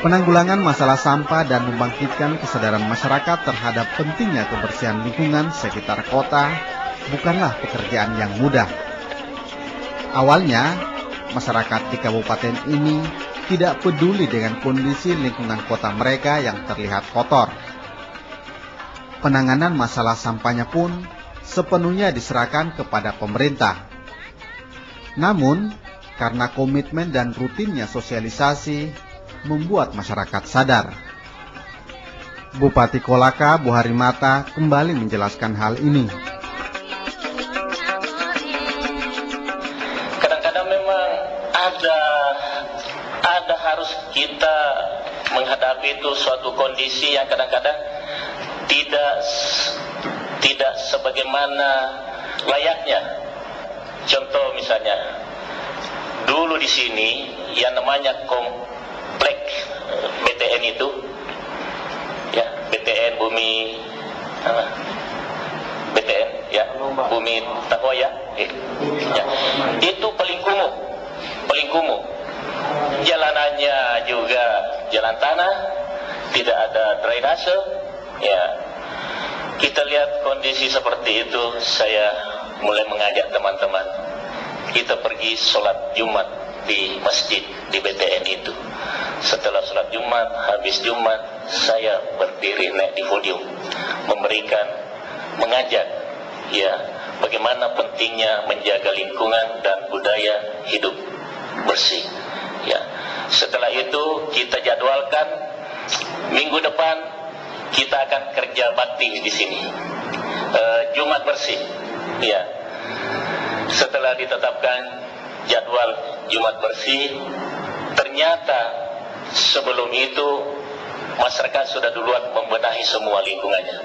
Penanggulangan masalah sampah dan membangkitkan kesadaran masyarakat terhadap pentingnya kebersihan lingkungan sekitar kota bukanlah pekerjaan yang mudah. Awalnya, masyarakat di kabupaten ini tidak peduli dengan kondisi lingkungan kota mereka yang terlihat kotor. Penanganan masalah sampahnya pun sepenuhnya diserahkan kepada pemerintah. Namun, karena komitmen dan rutinnya sosialisasi, membuat masyarakat sadar. Bupati Kolaka, Bu Harimata, kembali menjelaskan hal ini. Kadang-kadang memang ada harus kita menghadapi itu suatu kondisi yang kadang-kadang tidak sebagaimana layaknya. Contoh misalnya, dulu di sini yang namanya komplek BTN itu, ya BTN Bumi, BTN ya Bumi Tahoya, ya. Itu paling kumuh. Jalanannya juga jalan tanah, tidak ada drainase, ya. Kita lihat kondisi seperti itu, saya mulai mengajak teman-teman kita pergi sholat Jumat di masjid di BTN itu. Setelah sholat Jumat, habis Jumat, saya berdiri naik di podium, mengajak, ya, bagaimana pentingnya menjaga lingkungan dan budaya hidup bersih. Ya, setelah itu kita jadwalkan minggu depan kita akan kerja bakti di sini, Jumat bersih. Ya, setelah ditetapkan jadwal Jumat bersih, ternyata sebelum itu masyarakat sudah duluan membenahi semua lingkungannya.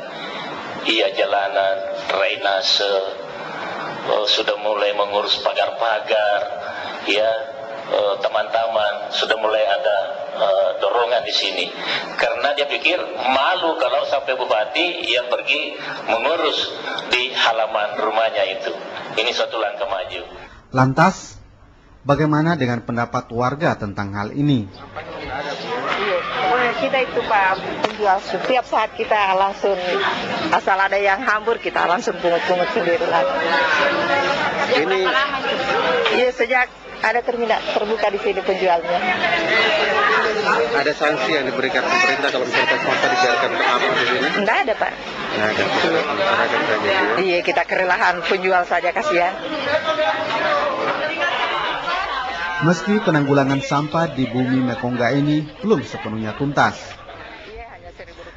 Iya, jalanan, drainase, sudah mulai mengurus pagar-pagar, ya, teman-teman sudah mulai ada dorongan di sini. Karena dia pikir malu kalau sampai bupati yang pergi mengurus di halaman rumahnya itu. Ini suatu langkah maju. Lantas, bagaimana dengan pendapat warga tentang hal ini? Kita itu Pak penjual, setiap saat kita langsung asal ada yang hambur kita langsung pungut-pungut sendiri lagi. Ini iya, sejak ada terminal terbuka di sini penjualnya. Ada sanksi yang diberikan pemerintah kalau misalkan sampah dibiarkan terapung di sini? Enggak ada Pak. Nah, ada masyarakat saja. Iya, kita kerelahan penjual saja, kasihan. Meski penanggulangan sampah di Bumi Mekongga ini belum sepenuhnya tuntas,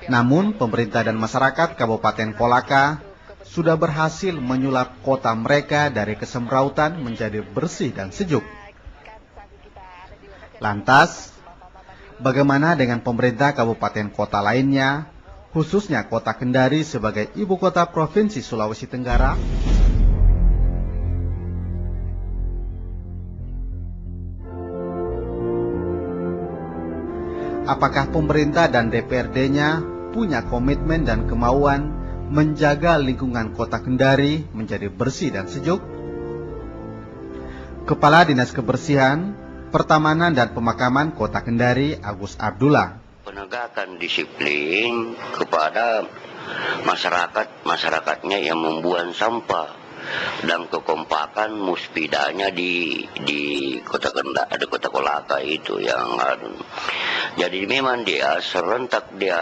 namun pemerintah dan masyarakat Kabupaten Kolaka sudah berhasil menyulap kota mereka dari kesemrautan menjadi bersih dan sejuk. Lantas, bagaimana dengan pemerintah kabupaten kota lainnya, khususnya kota Kendari sebagai ibu kota Provinsi Sulawesi Tenggara? Apakah pemerintah dan DPRD-nya punya komitmen dan kemauan menjaga lingkungan kota Kendari menjadi bersih dan sejuk? Kepala Dinas Kebersihan, Pertamanan dan Pemakaman Kota Kendari, Agus Abdullah. Penegakan disiplin kepada masyarakatnya yang membuang sampah dan kekompakan muspidanya di kota Kendari, ada kota Kolaka itu yang jadi memang dia serentak dia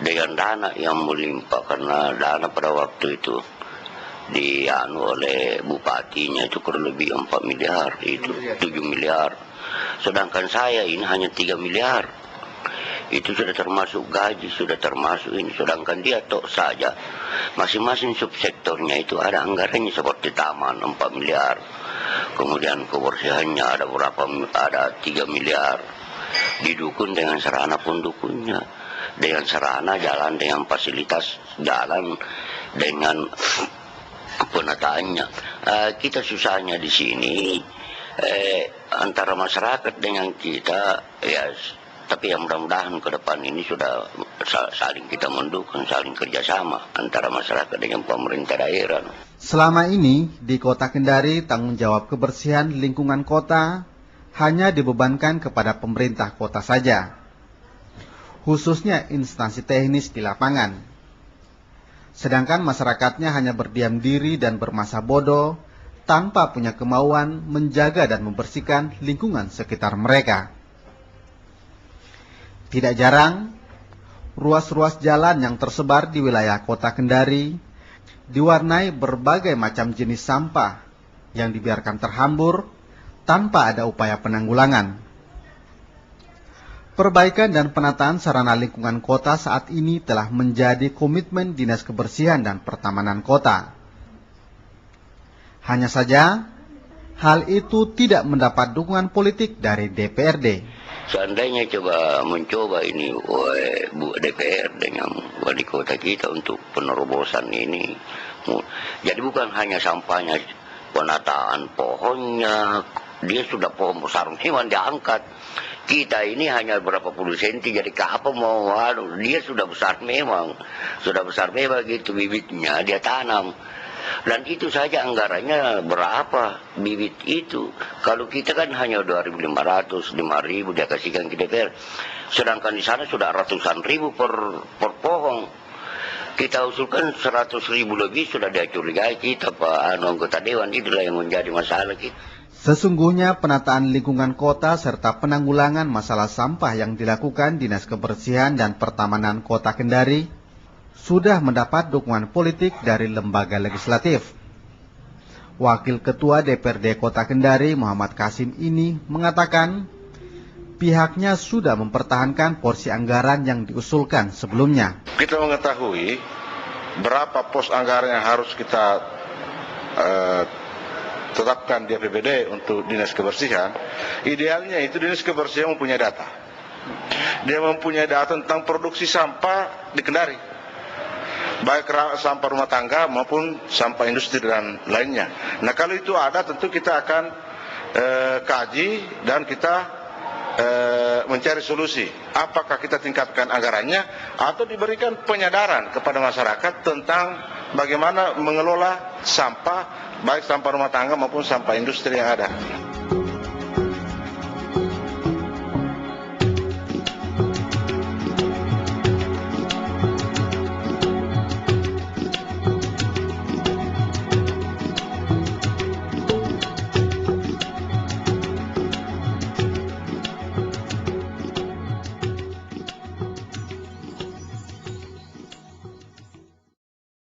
dengan dana yang melimpah, karena dana pada waktu itu oleh bupatinya itu kurang lebih 4 miliar, itu 7 miliar. Sedangkan saya ini hanya 3 miliar. Itu sudah termasuk gaji, sudah termasuk ini. Sedangkan dia tok saja, masing-masing subsektornya itu ada anggarannya, seperti taman 4 miliar. Kemudian kebersihannya ada berapa, ada 3 miliar. Didukung dengan sarana pendukunnya, dengan sarana jalan, dengan fasilitas jalan, dengan penataannya. Kita susahnya di sini antara masyarakat dengan kita, ya. Tapi yang mudah-mudahan ke depan ini sudah saling kita mendukung, saling kerjasama antara masyarakat dengan pemerintah daerah. Selama ini di Kota Kendari, tanggung jawab kebersihan lingkungan kota hanya dibebankan kepada pemerintah kota saja. khususnya instansi teknis di lapangan. Sedangkan masyarakatnya hanya berdiam diri dan bermasa bodoh tanpa punya kemauan menjaga dan membersihkan lingkungan sekitar mereka. Tidak jarang, ruas-ruas jalan yang tersebar di wilayah kota Kendari diwarnai berbagai macam jenis sampah yang dibiarkan terhambur tanpa ada upaya penanggulangan. Perbaikan dan penataan sarana lingkungan kota saat ini telah menjadi komitmen Dinas Kebersihan dan Pertamanan Kota. Hanya saja, hal itu tidak mendapat dukungan politik dari DPRD. Seandainya mencoba ini Bu DPR dengan wali kota kita untuk penerobosan ini. Jadi bukan hanya sampahnya, penataan pohonnya, dia sudah pohon besar hewan diangkat. Kita ini hanya berapa puluh senti, jadi apa mau dia sudah besar memang gitu bibitnya dia tanam. Dan itu saja anggarannya berapa bibit itu. Kalau kita kan hanya 2.500, 5.000 dia kasihkan ke DPR. Sedangkan di sana sudah ratusan ribu per pohon. Kita usulkan 100.000 lebih sudah dia curigai kita Pak anggota dewan, itulah yang menjadi masalah kita. Sesungguhnya penataan lingkungan kota serta penanggulangan masalah sampah yang dilakukan Dinas Kebersihan dan Pertamanan Kota Kendari sudah mendapat dukungan politik dari lembaga legislatif. Wakil Ketua DPRD Kota Kendari Muhammad Kasim ini mengatakan pihaknya sudah mempertahankan porsi anggaran yang diusulkan sebelumnya. Kita mengetahui berapa pos anggaran yang harus kita tetapkan di APBD untuk Dinas Kebersihan. Idealnya itu Dinas Kebersihan mempunyai data. Dia mempunyai data tentang produksi sampah di Kendari, baik sampah rumah tangga maupun sampah industri dan lainnya. Nah kalau itu ada tentu kita akan kaji dan kita mencari solusi. Apakah kita tingkatkan anggarannya atau diberikan penyadaran kepada masyarakat tentang bagaimana mengelola sampah, baik sampah rumah tangga maupun sampah industri yang ada.